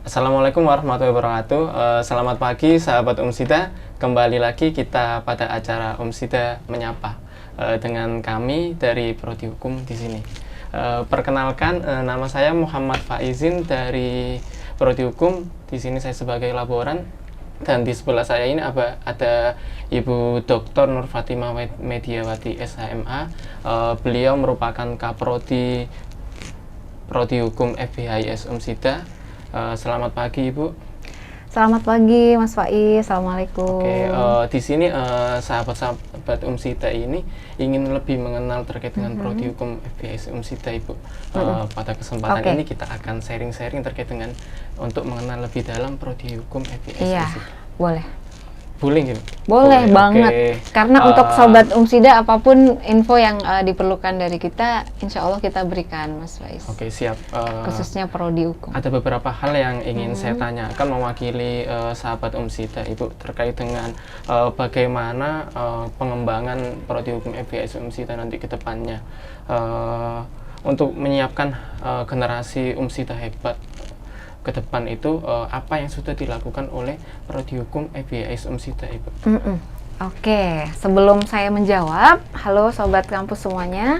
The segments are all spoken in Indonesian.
Assalamualaikum warahmatullahi wabarakatuh. Selamat pagi sahabat Umsida. Kembali lagi kita pada acara Umsida Menyapa dengan kami dari Prodi Hukum di sini. Perkenalkan, nama saya Muhammad Faizin dari Prodi Hukum. Di sini saya sebagai laboran dan di sebelah saya ini ada Ibu Dr. Nur Fatimah Mediawati SHMA. Beliau merupakan Kaprodi Prodi Hukum FBHIS Umsida. Selamat pagi Ibu. Selamat pagi Mas Faiz. Assalamualaikum. Oke, di sini sahabat-sahabat Umsida ini ingin lebih mengenal terkait dengan Prodi Hukum FBHIS Umsida Ibu. Pada kesempatan ini kita akan sharing-sharing terkait dengan untuk mengenal lebih dalam Prodi Hukum FBHIS Umsida. Boleh. Boleh gitu? Boleh banget. Karena untuk sobat Umsida apapun info yang diperlukan dari kita, insya Allah kita berikan Mas Faiz. Oke, siap. Khususnya Prodi Hukum. Ada beberapa hal yang ingin saya tanyakan mewakili sahabat Umsida Ibu terkait dengan bagaimana pengembangan Prodi Hukum FBHIS Umsida nanti ke depannya untuk menyiapkan generasi Umsida hebat ke depan itu, apa yang sudah dilakukan oleh Prodi Hukum FBHIS Umsida Ibu? Oke, sebelum saya menjawab, halo sobat kampus semuanya.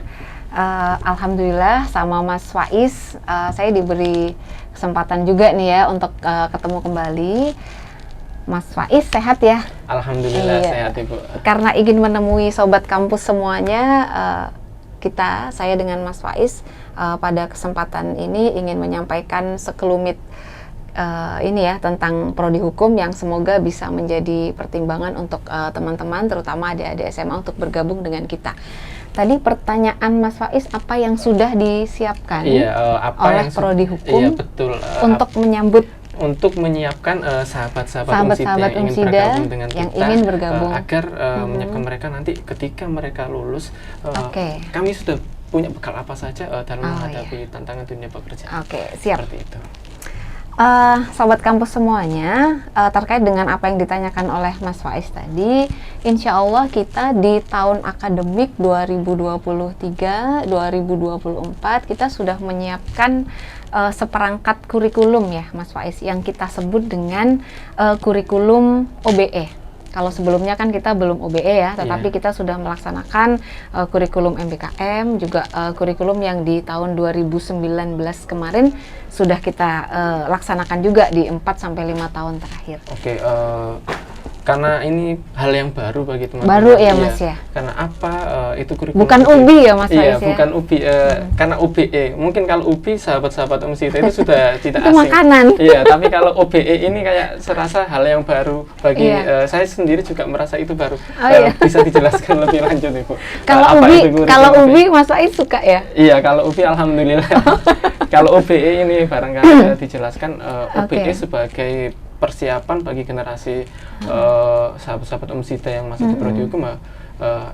Alhamdulillah sama Mas Faiz, saya diberi kesempatan juga nih ya untuk ketemu kembali. Mas Faiz sehat ya? Alhamdulillah sehat Ibu. Karena ingin menemui sobat kampus semuanya, saya dengan Mas Faiz pada kesempatan ini ingin menyampaikan sekelumit ini ya tentang Prodi Hukum yang semoga bisa menjadi pertimbangan untuk teman-teman, terutama adik-adik SMA untuk bergabung dengan kita. Tadi pertanyaan Mas Faiz, apa yang sudah disiapkan oleh Prodi Hukum untuk menyambut menyiapkan sahabat-sahabat Umsida yang ingin bergabung agar menyiapkan mereka nanti ketika mereka lulus, kami sudah punya bekal apa saja dalam menghadapi tantangan dunia pekerjaan. Siap. Seperti itu. Sobat kampus semuanya, terkait dengan apa yang ditanyakan oleh Mas Faiz tadi, insya Allah kita di tahun akademik 2023-2024 kita sudah menyiapkan seperangkat kurikulum ya Mas Faiz, yang kita sebut dengan kurikulum OBE. Kalau sebelumnya kan kita belum OBE ya, tetapi kita sudah melaksanakan kurikulum MBKM, juga kurikulum yang di tahun 2019 kemarin sudah kita laksanakan juga di 4-5 tahun terakhir. Oke, karena ini hal yang baru bagi teman-teman. Baru ya Mas ya? Karena apa itu kurikulum? Bukan UBI ya Mas Faiz ya? Iya, bukan UBI, karena OBE. Mungkin kalau UBI sahabat-sahabat Umsida itu sudah tidak itu asing. Makanan. Iya, tapi kalau OBE ini kayak serasa hal yang baru bagi saya sendiri juga merasa itu baru. Bisa dijelaskan lebih lanjut Ibu. Kalau UBI Mas Faiz suka ya? Iya, kalau UBI alhamdulillah. Kalau OBE ini barangkali dijelaskan OBE sebagai persiapan bagi generasi sahabat-sahabat Umsida yang masih di Prodi Hukum,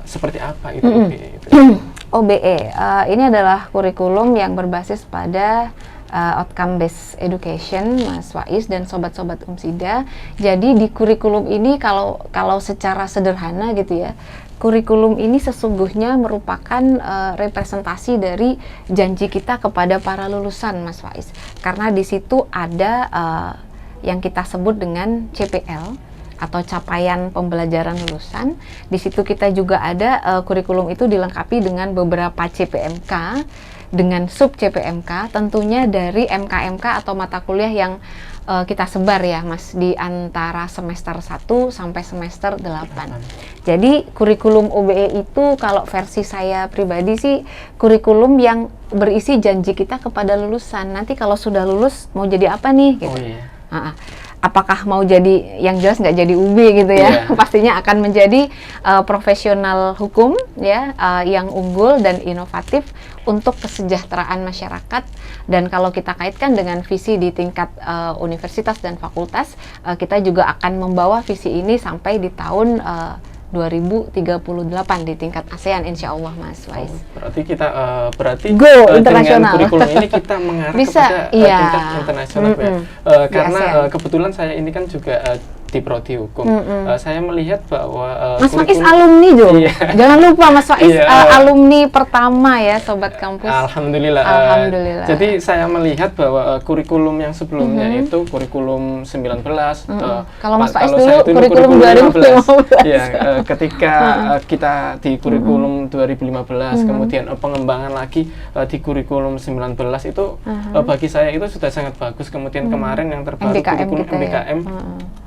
seperti apa itu OBE? OBE ini adalah kurikulum yang berbasis pada outcome based education Mas Faiz dan sobat-sobat Umsida. Jadi di kurikulum ini kalau secara sederhana gitu ya, kurikulum ini sesungguhnya merupakan representasi dari janji kita kepada para lulusan Mas Faiz. Karena di situ ada yang kita sebut dengan CPL atau capaian pembelajaran lulusan. Di situ kita juga ada kurikulum itu dilengkapi dengan beberapa CPMK, dengan sub CPMK, tentunya dari MK-MK atau mata kuliah yang kita sebar ya Mas di antara semester 1 sampai semester 8. Jadi kurikulum OBE itu kalau versi saya pribadi sih kurikulum yang berisi janji kita kepada lulusan. Nanti kalau sudah lulus mau jadi apa nih gitu. Apakah mau jadi, yang jelas nggak jadi UB gitu ya, pastinya akan menjadi profesional hukum ya, yang unggul dan inovatif untuk kesejahteraan masyarakat. Dan kalau kita kaitkan dengan visi di tingkat universitas dan fakultas, kita juga akan membawa visi ini sampai di tahun 2038 di tingkat ASEAN insya Allah Mas Faiz. Berarti kita dengan kurikulum ini kita mengarah kepada tingkat internasional ya. Karena kebetulan saya ini kan juga di prodi hukum. Saya melihat bahwa Mas Faiz alumni Jo. Iya. Jangan lupa Mas Faiz Iya. Alumni pertama ya Sobat Kampus. Alhamdulillah. Alhamdulillah. Jadi saya melihat bahwa kurikulum yang sebelumnya itu kurikulum 19. Kalau Mas Faiz saya dulu dulu kurikulum 2015. Ya, ketika kita di kurikulum 2015, kemudian pengembangan lagi di kurikulum 19 itu bagi saya itu sudah sangat bagus. Kemudian kemarin yang terbaru MBKM kurikulum kita ya. MBKM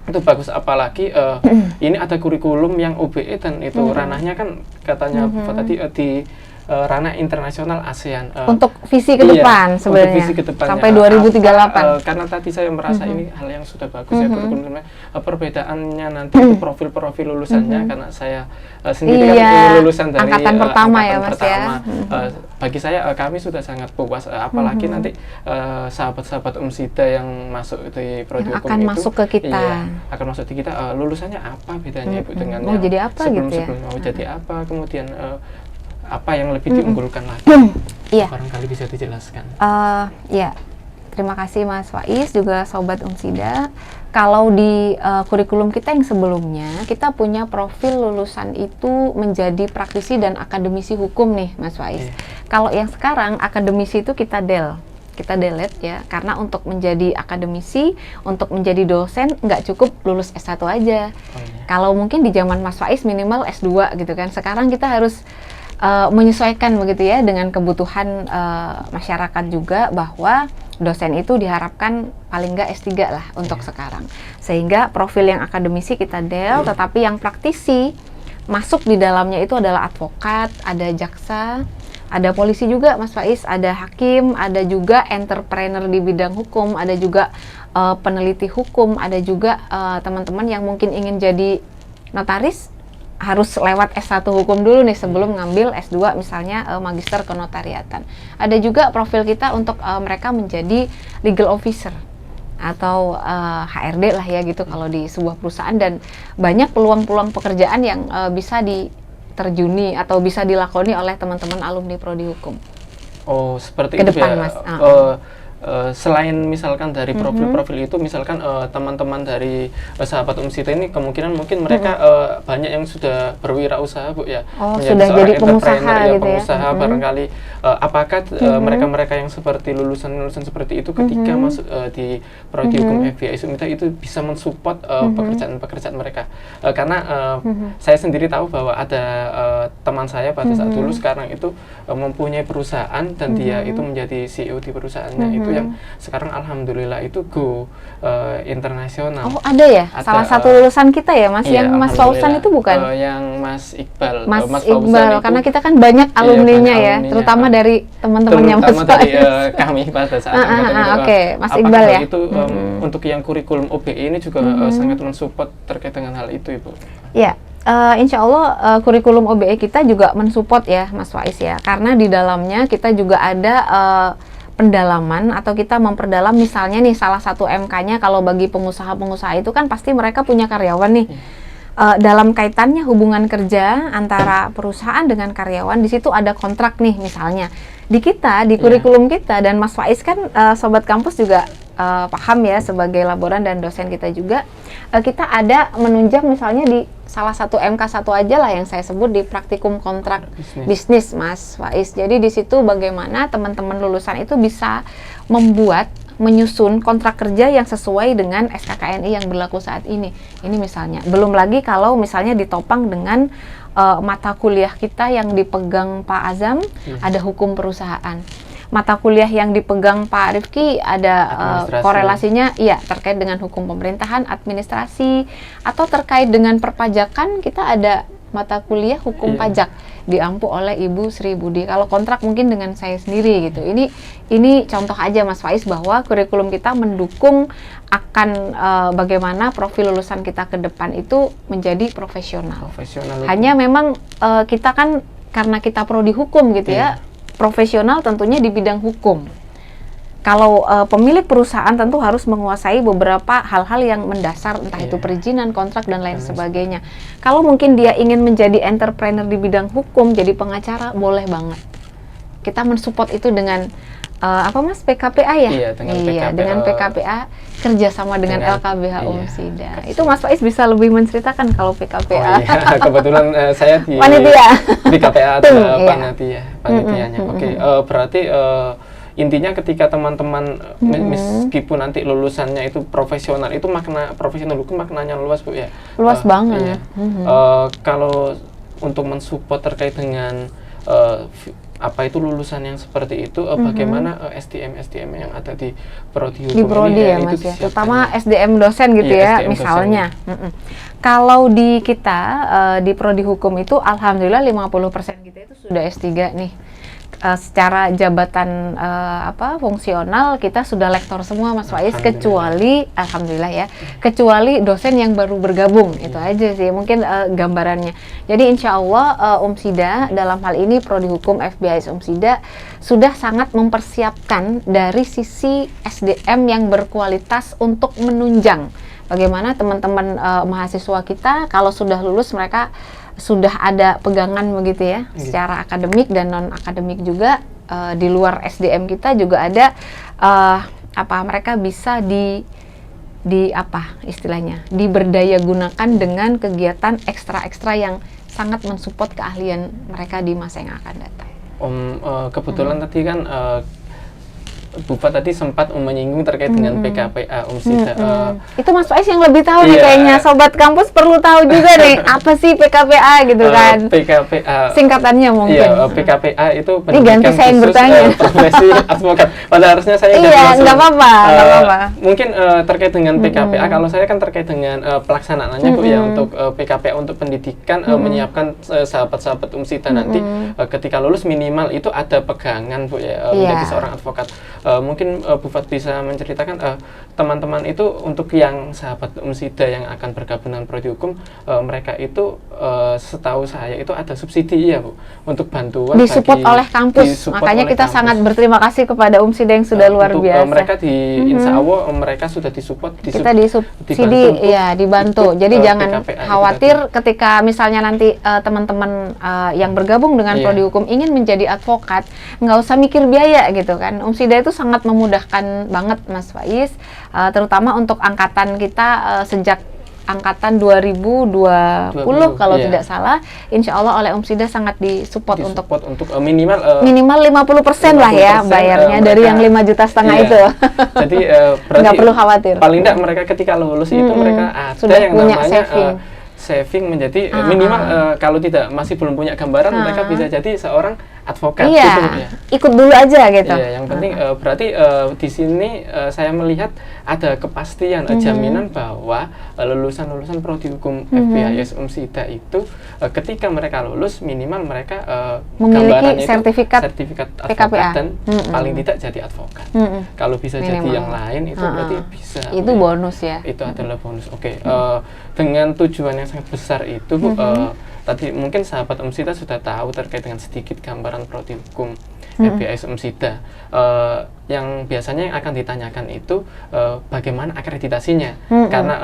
itu bagus, apalagi ini ada kurikulum yang OBE dan itu ranahnya kan katanya Bapak tadi di ranah internasional ASEAN. Untuk visi ke Iya, depan untuk sebenarnya. visi ke depannya. Sampai 2038. Karena tadi saya merasa ini hal yang sudah bagus ya kurikulum sebenarnya. Perbedaannya nanti itu profil-profil lulusannya karena saya sendiri kan lulusan dari angkatan pertama ya, angkatan Mas pertama. ya. Bagi saya kami sudah sangat puas, apalagi nanti sahabat-sahabat Umsida yang masuk di prodi Yang hukum akan itu masuk ke kita. iya, akan masuk di kita. Lulusannya apa bedanya Ibu dengan Mau yang jadi apa gitu ya? sebelum-sebelumnya? Mau jadi apa, kemudian apa yang lebih diunggulkan lagi? Iya. Barangkali bisa dijelaskan. Ya, terima kasih Mas Faiz, juga Sobat Umsida. Kalau di kurikulum kita yang sebelumnya, kita punya profil lulusan itu menjadi praktisi dan akademisi hukum nih Mas Faiz. Kalau yang sekarang akademisi itu kita delete ya, karena untuk menjadi akademisi, untuk menjadi dosen nggak cukup lulus S1 aja. Kalau mungkin di zaman Mas Faiz minimal S2 gitu kan. Sekarang kita harus menyesuaikan begitu ya dengan kebutuhan masyarakat juga, bahwa dosen itu diharapkan paling nggak S3 lah untuk sekarang. Sehingga profil yang akademisi kita tetapi yang praktisi masuk di dalamnya itu adalah advokat, ada jaksa, ada polisi juga Mas Faiz, ada hakim, ada juga entrepreneur di bidang hukum, ada juga peneliti hukum, ada juga teman-teman yang mungkin ingin jadi notaris, harus lewat S1 hukum dulu nih sebelum ngambil S2 misalnya magister kenotariatan. Ada juga profil kita untuk mereka menjadi legal officer atau HRD lah ya gitu kalau di sebuah perusahaan, dan banyak peluang-peluang pekerjaan yang bisa diterjuni atau bisa dilakoni oleh teman-teman alumni prodi hukum. Oh, seperti Ke itu depan, ya. Mas. Selain misalkan dari profil-profil itu, misalkan teman-teman dari sahabat Umsida ini kemungkinan mungkin mereka banyak yang sudah berwirausaha Bu ya, menjadi sudah seorang jadi entrepreneur pengusaha gitu ya. pengusaha barangkali. Apakah mereka-mereka yang seperti lulusan seperti itu ketika masuk di prodi hukum FIA Umsida itu bisa mensupport pekerjaan-pekerjaan mereka? Karena saya sendiri tahu bahwa ada teman saya pada saat dulu sekarang itu mempunyai perusahaan dan dia itu menjadi CEO di perusahaannya itu, yang sekarang alhamdulillah itu go internasional. Oh, ada ya? Ada, salah satu lulusan kita ya Mas, iya, yang Mas Fauzan itu bukan? Yang Mas Iqbal. Mas Fauzan Iqbal, itu, karena kita kan banyak alumninya ya, alumninya. terutama dari teman-temannya Mas terutama dari Faiz. kami pada saat angkatan itu. Oke, Mas Apakah Iqbal hal ya? itu untuk yang kurikulum OBE ini juga sangat mensupport terkait dengan hal itu Ibu? Ya, insya Allah kurikulum OBE kita juga mensupport ya Mas Faiz ya, karena di dalamnya kita juga ada pendalaman atau kita memperdalam, misalnya nih salah satu MK-nya kalau bagi pengusaha-pengusaha itu kan pasti mereka punya karyawan nih. Dalam kaitannya hubungan kerja antara perusahaan dengan karyawan, di situ ada kontrak nih misalnya. Di kita, di kurikulum kita, dan Mas Faiz kan Sobat Kampus juga paham ya sebagai laboran dan dosen kita juga, kita ada menunjang misalnya di salah satu MK1 aja lah yang saya sebut di praktikum kontrak bisnis Mas Faiz. Jadi di situ bagaimana teman-teman lulusan itu bisa menyusun kontrak kerja yang sesuai dengan SKKNI yang berlaku saat ini. Ini misalnya. Belum lagi kalau misalnya ditopang dengan mata kuliah kita yang dipegang Pak Azam, ada hukum perusahaan. Mata kuliah yang dipegang Pak Rifki ada korelasinya ya terkait dengan hukum pemerintahan, administrasi, atau terkait dengan perpajakan kita ada mata kuliah hukum pajak diampu oleh Ibu Sri Budi. Kalau kontrak mungkin dengan saya sendiri gitu. Ini contoh aja Mas Faiz bahwa kurikulum kita mendukung akan bagaimana profil lulusan kita ke depan itu menjadi profesional. Hanya memang kita kan karena kita prodi hukum gitu ya, profesional tentunya di bidang hukum. Kalau pemilik perusahaan tentu harus menguasai beberapa hal-hal yang mendasar, entah itu perizinan, kontrak, dan lain sebagainya. Kalau mungkin dia ingin menjadi entrepreneur di bidang hukum, jadi pengacara, boleh banget. Kita mensupport itu dengan apa Mas, PKPA ya? Iya, dengan iya, PKPA, dengan PKPA kerjasama dengan LKBH iya, Umsida. Itu Mas Faiz bisa lebih menceritakan kalau PKPA. Oh iya, kebetulan saya di Panitia. di KPA Tum, adalah iya. panitianya. Oke, berarti intinya ketika teman-teman meskipun nanti lulusannya itu profesional, itu makna profesional hukum maknanya luas Bu ya. Luas banget. Iya. Kalau untuk mensupport terkait dengan apa itu lulusan yang seperti itu, bagaimana SDM yang ada di prodi hukum Di prodi ini ya itu Mas ya, disiapkan terutama SDM dosen gitu Iya, ya, SDM misalnya. Kalau di kita di prodi hukum itu alhamdulillah 50% kita itu sudah S3 nih. Secara jabatan fungsional kita sudah lektor semua Mas Faiz, kecuali alhamdulillah ya, kecuali dosen yang baru bergabung. Itu aja sih mungkin gambarannya. Jadi insya Allah Umsida dalam hal ini prodi hukum FBIS Umsida sudah sangat mempersiapkan dari sisi SDM yang berkualitas untuk menunjang bagaimana teman-teman mahasiswa kita kalau sudah lulus mereka sudah ada pegangan begitu ya, secara akademik dan non akademik juga. Di luar SDM kita juga ada mereka bisa di apa istilahnya, diberdaya gunakan dengan kegiatan ekstra yang sangat mensupport keahlian mereka di masa yang akan datang. Kebetulan tadi kan Bupa tadi sempat menyinggung terkait dengan PKPA Umsida. Itu Mas Faiz yang lebih tahu nih Iya. kayaknya. Sobat kampus perlu tahu juga nih apa sih PKPA gitu kan. PKPA singkatannya mungkin. Iya, PKPA itu Ini ganti saya yang bertanya. Profesi advokat. Pada harusnya saya Iya, nggak apa-apa, nggak apa-apa. Mungkin terkait dengan PKPA, kalau saya kan terkait dengan pelaksanaannya Bu ya, untuk PKPA untuk pendidikan, menyiapkan sahabat-sahabat Umsida nanti ketika lulus minimal itu ada pegangan Bu ya, menjadi seorang advokat. Mungkin Bu Fat bisa menceritakan teman-teman itu untuk yang sahabat Umsida yang akan bergabung dengan prodi hukum, mereka itu setahu saya itu ada subsidi ya Bu, untuk bantuan disupport oleh kampus. Makanya kita sangat berterima kasih kepada Umsida yang sudah luar biasa. Mereka insya Allah mereka sudah disupport. Kita disubsidi, ya dibantu. Jadi jangan khawatir ketika misalnya nanti teman-teman yang bergabung dengan prodi hukum ingin menjadi advokat, nggak usah mikir biaya gitu kan. Umsida itu sangat memudahkan banget Mas Faiz, terutama untuk angkatan kita sejak angkatan 2020 kalau tidak salah, insya Allah oleh Umsida sangat disupport untuk minimal 50% lah ya bayarnya dari yang 5,5 juta itu. Jadi berarti nggak perlu khawatir. Paling tidak mereka ketika lulus itu mereka ada sudah yang punya namanya saving menjadi minimal kalau belum punya gambaran mereka bisa jadi seorang advokat gitu ya. Ikut dulu aja gitu. Iya, yang penting berarti di sini saya melihat ada kepastian jaminan bahwa lulusan prodi hukum FBIS Umsida itu ketika mereka lulus minimal mereka memiliki sertifikat advokat dan paling tidak jadi advokat. Kalau bisa minimal jadi yang lain itu berarti bisa. Itu bonus ya. Itu adalah bonus. Oke. Dengan tujuan yang sangat besar itu Bu, tadi mungkin sahabat Umsida sudah tahu terkait dengan sedikit gambaran prodi hukum FBIS Umsida. Yang biasanya yang akan ditanyakan itu bagaimana akreditasinya, karena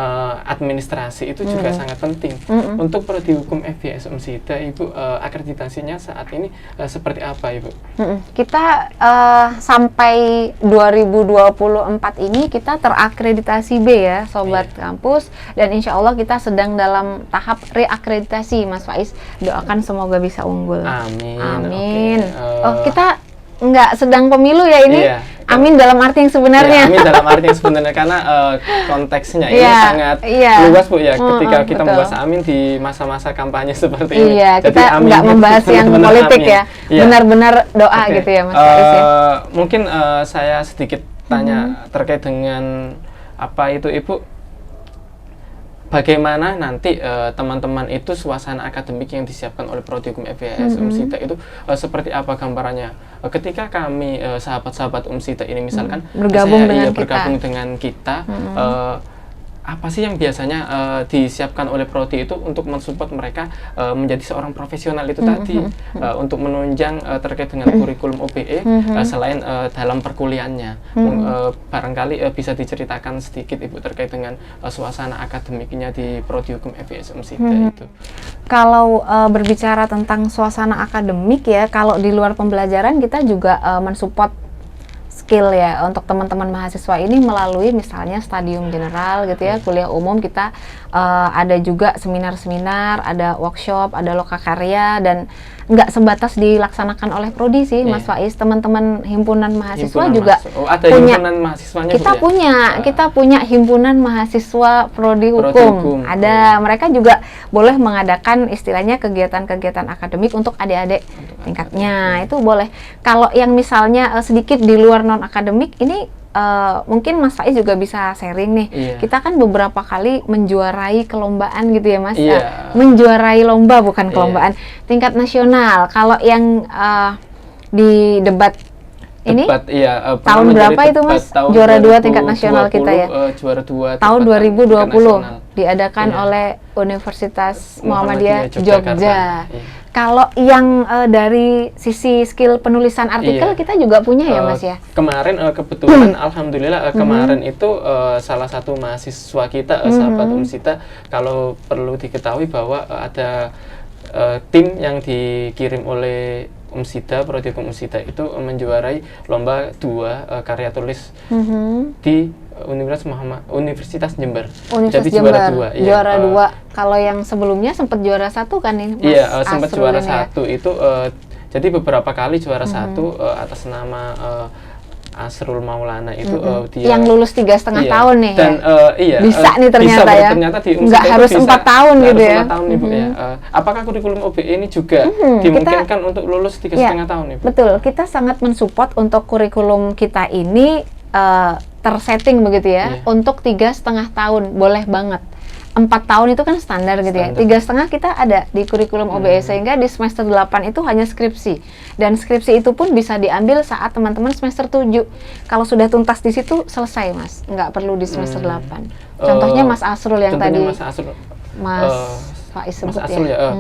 administrasi itu juga sangat penting. Untuk prodi hukum FBIS Umsida, Ibu, akreditasinya saat ini seperti apa, Ibu? Kita sampai 2024 ini kita terakreditasi B ya, Sobat Kampus, dan insya Allah kita sedang dalam tahap reakreditasi, Mas Faiz. Doakan semoga bisa unggul. Amin. Amin. Kita nggak sedang pemilu ya ini? Iya. Amin dalam arti yang sebenarnya. Ya, amin dalam arti yang sebenarnya karena konteksnya ini sangat luas Bu ya. Ketika kita membahas amin di masa-masa kampanye seperti ini. Iya, kita nggak membahas yang politik ya. Benar-benar doa gitu ya Mas Faiz ya. Mungkin saya sedikit tanya terkait dengan apa itu Ibu. Bagaimana nanti teman-teman itu suasana akademik yang disiapkan oleh prodi hukum FBIS Umsida itu seperti apa gambarannya? Ketika kami sahabat-sahabat Umsida ini misalkan bergabung dengan kita, apa sih yang biasanya disiapkan oleh prodi itu untuk mensupport mereka menjadi seorang profesional itu tadi, untuk menunjang terkait dengan kurikulum OBE selain dalam perkuliahannya. Barangkali bisa diceritakan sedikit Ibu terkait dengan suasana akademiknya di prodi hukum FBIS Umsida itu. Kalau berbicara tentang suasana akademik ya, kalau di luar pembelajaran kita juga mensupport skill ya untuk teman-teman mahasiswa ini melalui misalnya stadium general gitu ya, kuliah umum kita ada juga seminar-seminar, ada workshop, ada lokakarya, dan nggak sebatas dilaksanakan oleh prodi sih, Mas Faiz. Teman-teman himpunan mahasiswa juga ada punya. himpunan mahasiswanya, Kita Bu, ya? kita punya himpunan mahasiswa prodi hukum. Ada, mereka juga boleh mengadakan istilahnya kegiatan-kegiatan akademik untuk adik-adik tingkatnya. Itu boleh. Kalau yang misalnya sedikit di luar non akademik ini mungkin Mas Faiz juga bisa sharing nih. Kita kan beberapa kali menjuarai kelompaan gitu ya, Mas. Menjuarai lomba, bukan kelompaan, tingkat nasional. Kalau yang di debat ini tahun berapa itu, Mas? Juara 2 tingkat nasional kita ya. Juara 2 tahun 2020 diadakan oleh Universitas Muhammadiyah Jogja. Kalau yang dari sisi skill penulisan artikel kita juga punya ya, Mas ya? Kemarin kebetulan alhamdulillah kemarin itu salah satu mahasiswa kita, sahabat Umsita, kalau perlu diketahui bahwa ada tim yang dikirim oleh Umsita, Prodi Hukum Umsita itu menjuarai lomba 2 karya tulis di Universitas Jember. Universitas Jember. Juara 2. Kalau yang sebelumnya sempat juara 1 kan nih, Mas? Iya, sempat juara 1 itu jadi beberapa kali juara 1 atas nama Asrul Maulana itu dia yang lulus 3,5 tahun nih. Dan bisa nih ternyata bisa, ya. Ternyata di nggak harus 4 tahun gitu ya. 4 tahun nih, Bu, ya. Apakah kurikulum OBE ini juga dimungkinkan untuk lulus 3,5 tahun nih, Bu? Betul, kita sangat mensupport untuk kurikulum kita ini tersetting begitu ya, untuk 3,5 tahun, boleh banget. 4 tahun itu kan standar gitu ya, 3,5 kita ada di kurikulum OBE, sehingga di semester 8 itu hanya skripsi, dan skripsi itu pun bisa diambil saat teman-teman semester 7. Kalau sudah tuntas di situ, selesai, Mas, nggak perlu di semester 8. Contohnya Mas Asrul yang tadi Mas Faiz sebut ya.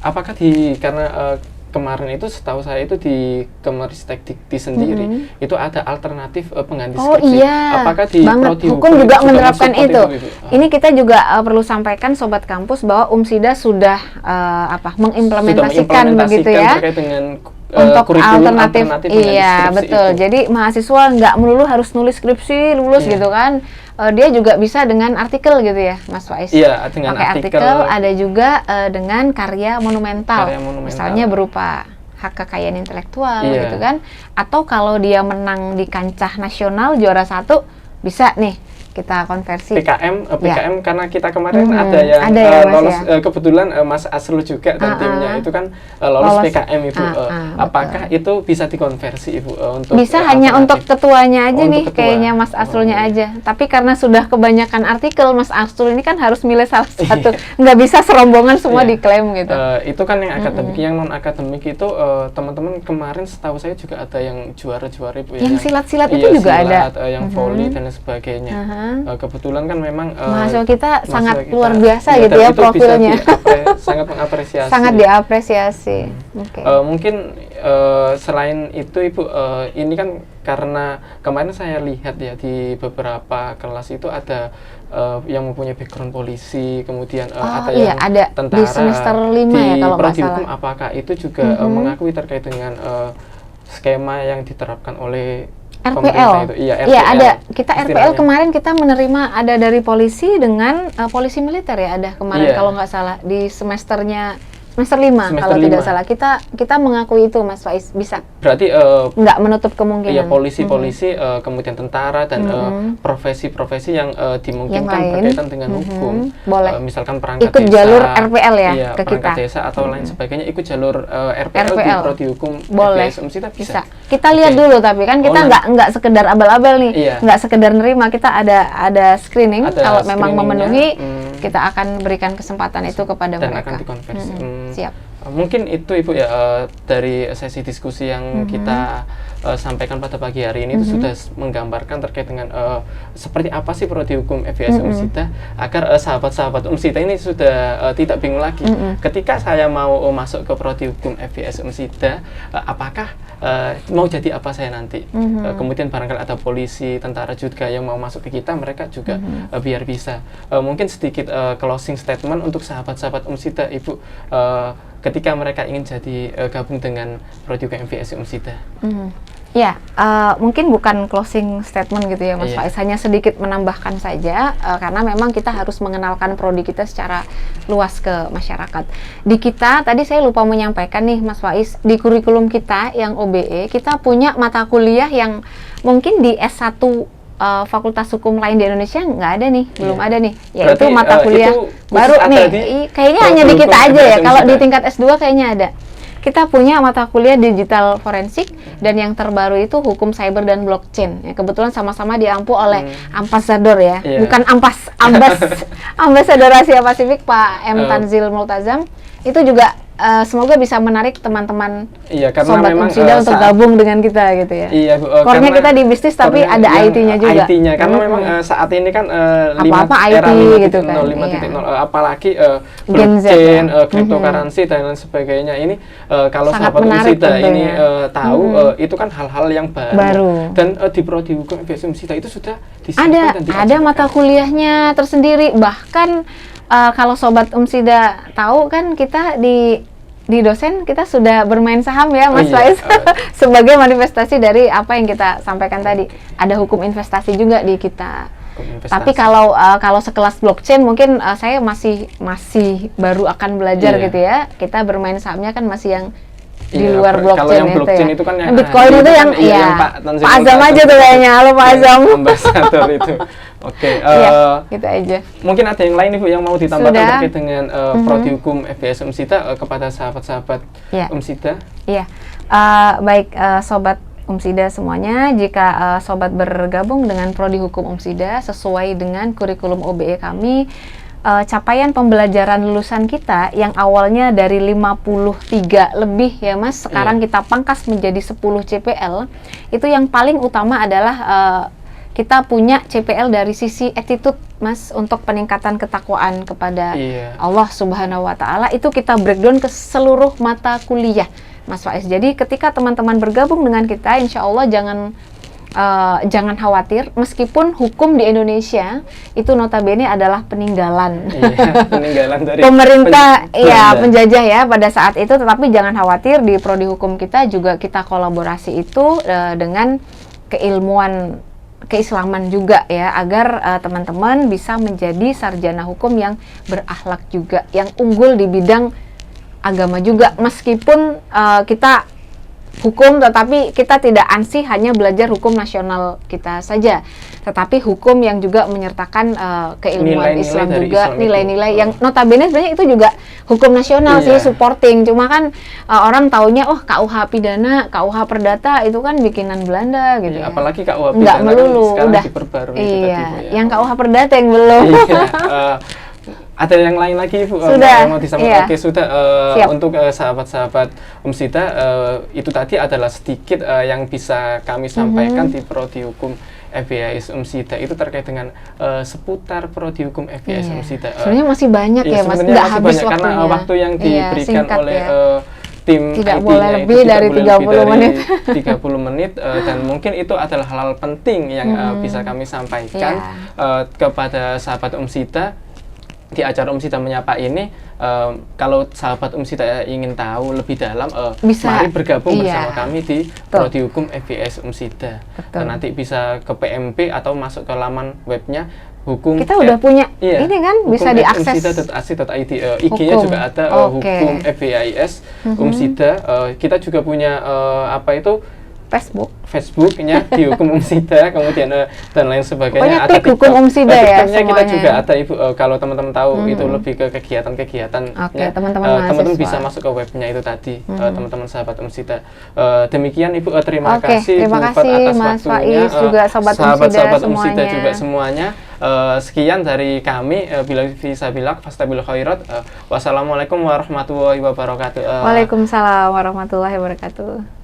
Apakah karena kemarin itu setahu saya itu di Kemeristek Dikti sendiri itu ada alternatif pengganti skripsi. Apakah di Prodi Hukum juga menerapkan itu? Ini kita juga perlu sampaikan Sobat Kampus bahwa Umsida sudah mengimplementasikan begitu ya. Terkait dengan untuk alternatif iya betul. Itu. Jadi mahasiswa nggak melulu harus nulis skripsi lulus gitu kan. Dia juga bisa dengan artikel gitu ya, Mas Faiz. Iya, dengan artikel. Ada juga dengan karya monumental. Misalnya berupa hak kekayaan intelektual gitu kan. Atau kalau dia menang di kancah nasional juara 1, bisa nih kita konversi PKM karena kita kemarin ada yang lolos kebetulan Mas Asrul juga dan timnya itu kan lolos PKM, Ibu. Apakah itu bisa dikonversi, Ibu, untuk bisa hanya untuk ketuanya aja nih, kayaknya Mas Asrulnya aja. Tapi karena sudah kebanyakan artikel, Mas Asrul ini kan harus milih salah satu, nggak bisa serombongan semua diklaim gitu. Itu kan yang akademik. Yang non akademik itu teman-teman kemarin setahu saya juga ada yang juara-juara, Ibu, yang silat-silat itu juga ada, yang volley dan sebagainya. Kebetulan kan memang mahasiswa kita sangat luar biasa gitu ya profilnya. Sangat mengapresiasi. Sangat diapresiasi. Mungkin selain itu, Ibu, ini kan karena kemarin saya lihat ya di beberapa kelas itu ada yang mempunyai background polisi, kemudian ada yang ada tentara. Di semester 5 ya kalau nggak salah. Hukum, apakah itu juga mengakui terkait dengan skema yang diterapkan oleh RPL. Iya, ada. Kita RPL kemarin kita menerima ada dari polisi dengan polisi militer ya, ada kemarin kalau nggak salah di semester 5 kalau tidak salah. Kita mengakui itu, Mas Faiz, bisa. Berarti nggak menutup kemungkinan. Iya, polisi, kemudian tentara dan profesi-profesi yang dimungkinkan berkaitan dengan hukum. Boleh. Misalkan perangkat ikut desa, jalur RPL ya ke perangkat kita. desa atau lain sebagainya, ikut jalur RPL di Prodi Hukum. Boleh. Kita bisa. Kita lihat dulu, tapi kan kita nggak sekedar abal-abal nih, nggak sekedar nerima. Kita ada screening. Kalau memang memenuhi, kita akan berikan kesempatan itu kepada dan mereka. Akan dikonversi. Siap. Mungkin itu, Ibu, ya, dari sesi diskusi yang kita sampaikan pada pagi hari ini itu sudah menggambarkan terkait dengan seperti apa sih Prodi Hukum FIS Umsita, agar sahabat-sahabat Umsita ini sudah tidak bingung lagi. Ketika saya mau masuk ke Prodi Hukum FIS Umsita, apakah mau jadi apa saya nanti? Kemudian barangkali ada polisi, tentara juga yang mau masuk ke kita, mereka juga biar bisa. Mungkin sedikit closing statement untuk sahabat-sahabat Umsita, Ibu, ketika mereka ingin jadi gabung dengan Prodi Hukum FIS Umsita. Ya, mungkin bukan closing statement gitu ya Mas Faiz, hanya sedikit menambahkan saja, karena memang kita harus mengenalkan prodi kita secara luas ke masyarakat. Di kita, tadi saya lupa menyampaikan nih Mas Faiz, di kurikulum kita yang OBE, kita punya mata kuliah yang mungkin di S1 Fakultas Hukum lain di Indonesia nggak ada nih, belum ada nih, yaitu mata kuliah baru nih, kayaknya hanya di kita aja ya, kalau di tingkat S2 kayaknya ada. Kita punya mata kuliah digital forensik dan yang terbaru itu hukum cyber dan blockchain. Ya, kebetulan sama-sama diampu oleh ambasador ya, bukan ambasador Asia Pasifik Pak M. Tanzil Multazam. Itu juga semoga bisa menarik teman-teman sobat Umsida untuk gabung dengan kita gitu ya. Iya Bu. Core-nya kita di bisnis tapi ada IT-nya juga. IT-nya karena memang saat ini kan apa-apa IT gitu kan. 5.0 apalagi blockchain, cryptocurrency dan lain sebagainya ini kalau sahabat Umsida ini tahu itu kan hal-hal yang baru. Dan di prodi hukum FBS Umsida itu sudah ada mata kuliahnya tersendiri, bahkan kalau sobat Umsida tahu kan kita di dosen kita sudah bermain saham ya Mas Faiz, sebagai manifestasi dari apa yang kita sampaikan tadi. Ada hukum investasi juga di kita. Tapi kalau sekelas blockchain mungkin saya masih baru akan belajar gitu ya. Kita bermain sahamnya kan masih yang di luar blockchain. Kalau yang blockchain itu kan yang Bitcoin itu yang Pak Azam aja tuh kayaknya. Halo Pak Azam. Ambasador itu. Oke, gitu aja. Mungkin ada yang lain Ibu yang mau ditambahkan terkait dengan prodi hukum FBS Umsida kepada sahabat-sahabat Umsida? Iya, baik sobat Umsida semuanya, jika sobat bergabung dengan prodi hukum Umsida sesuai dengan kurikulum OBE kami, capaian pembelajaran lulusan kita yang awalnya dari 53 lebih ya Mas, sekarang kita pangkas menjadi 10 CPL. Itu yang paling utama adalah kita punya CPL dari sisi attitude Mas, untuk peningkatan ketakwaan kepada Allah Subhanahu wa Ta'ala. Itu kita breakdown ke seluruh mata kuliah Mas Faiz. Jadi ketika teman-teman bergabung dengan kita, insya Allah jangan khawatir, meskipun hukum di Indonesia itu notabene adalah peninggalan, peninggalan dari pemerintah penjajah ya pada saat itu, tetapi jangan khawatir, di prodi hukum kita juga kita kolaborasi itu dengan keilmuan keislaman juga ya, agar teman-teman bisa menjadi sarjana hukum yang berakhlak juga, yang unggul di bidang agama juga, meskipun kita hukum tetapi kita tidak ansih hanya belajar hukum nasional kita saja, tetapi hukum yang juga menyertakan keilmuan Islam juga, nilai-nilai yang notabene sebenarnya itu juga hukum nasional sih, supporting. Cuma kan orang taunya KUH pidana, KUH perdata itu kan bikinan Belanda gitu ya. Apalagi KUH pidana nggak melulu, kan udah diperbarui yang KUH perdata yang belum. Ada yang lain lagi Bu, mau disampaikan? Oke, sudah. Untuk sahabat-sahabat Umsida, itu tadi adalah sedikit yang bisa kami sampaikan di prodi hukum FBS Umsida itu terkait dengan seputar prodi hukum FBS Umsida. Sebenarnya masih banyak ya Mas, nggak habis waktunya. Karena waktu yang diberikan oleh tim tidak boleh lebih dari 30 menit dan mungkin itu adalah hal-hal penting yang bisa kami sampaikan kepada sahabat Umsida di acara Umsida Menyapa ini. Kalau sahabat Umsida ingin tahu lebih dalam, mari bergabung bersama kami di prodi hukum FBS Umsida. Nanti bisa ke PMP atau masuk ke laman webnya hukum. Kita udah punya ini kan, bisa diakses umsida.ac.id. IG-nya juga ada hukum FBIS Umsida. Kita juga punya Facebook-nya di hukum Umsida, kemudian dan lain sebagainya. Pokoknya klik hukum Umsida ya semuanya. Kita juga ada Ibu, kalau teman-teman tahu itu lebih ke kegiatan-kegiatan. Teman-teman bisa masuk ke webnya itu tadi, teman-teman sahabat Umsida. Demikian Ibu, terima kasih atas Mas waktunya. Faiz, juga sahabat-sahabat Umsida juga semuanya. Sekian dari kami, bila fisabilillah fastabil khairat. Wassalamualaikum warahmatullahi wabarakatuh. Waalaikumsalam warahmatullahi wabarakatuh.